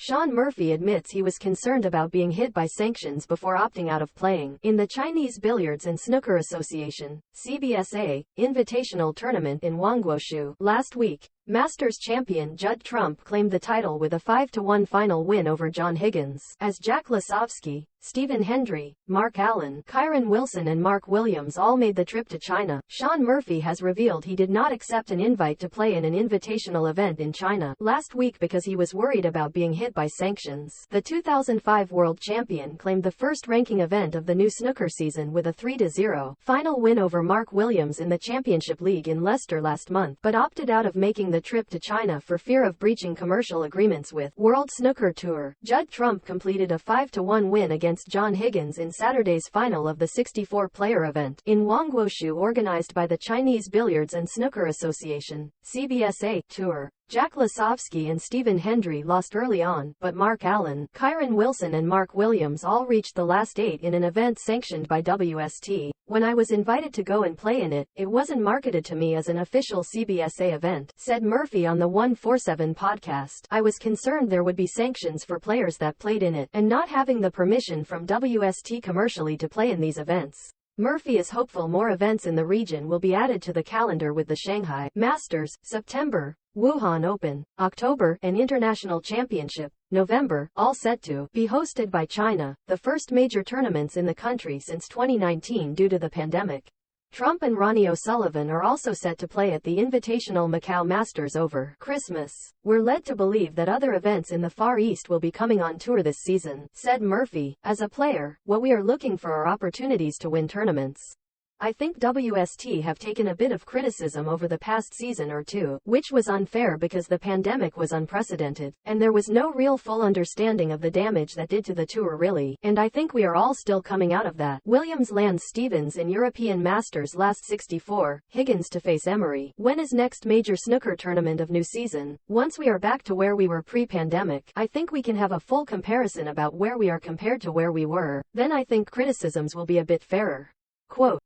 Shaun Murphy admits he was concerned about being hit by sanctions before opting out of playing in the Chinese Billiards and Snooker Association (CBSA) Invitational Tournament in Guangzhou last week. Masters champion Judd claimed the title with a 5-1 final win over John Higgins, as Jack Lasovsky, Stephen Hendry, Mark Allen, Kyron Wilson and Mark Williams all made the trip to China. Shaun Murphy has revealed he did not accept an invite to play in an invitational event in China last week because he was worried about being hit by sanctions. The 2005 world champion claimed the first ranking event of the new snooker season with a 3-0 final win over Mark Williams in the Championship League in Leicester last month, but opted out of making the trip to China for fear of breaching commercial agreements with World Snooker Tour. Judd completed a 5-1 win against John Higgins in Saturday's final of the 64-player event in Guangzhou organized by the Chinese Billiards and Snooker Association (CBSA) Tour. Jack Lasovsky and Stephen Hendry lost early on, but Mark Allen, Kyron Wilson and Mark Williams all reached the last 8 in an event sanctioned by WST. When I was invited to go and play in it, it wasn't marketed to me as an official CBSA event, said Murphy on the 147 podcast. I was concerned there would be sanctions for players that played in it, and not having the permission from WST commercially to play in these events. Murphy is hopeful more events in the region will be added to the calendar, with the Shanghai Masters, September, Wuhan Open, October, and International Championship, November, all set to be hosted by China, the first major tournaments in the country since 2019 due to the pandemic. Trump and Ronnie O'Sullivan are also set to play at the Invitational Macau Masters over Christmas. We're led to believe that other events in the Far East will be coming on tour this season, said Murphy. As a player, what we are looking for are opportunities to win tournaments. I think WST have taken a bit of criticism over the past season or two, which was unfair because the pandemic was unprecedented, and there was no real full understanding of the damage that did to the tour really, and I think we are all still coming out of that. Williams lands Stevens in European Masters last 64, Higgins to face Emery. When is next major snooker tournament of new season? Once we are back to where we were pre-pandemic, I think we can have a full comparison about where we are compared to where we were. Then I think criticisms will be a bit fairer. Quote.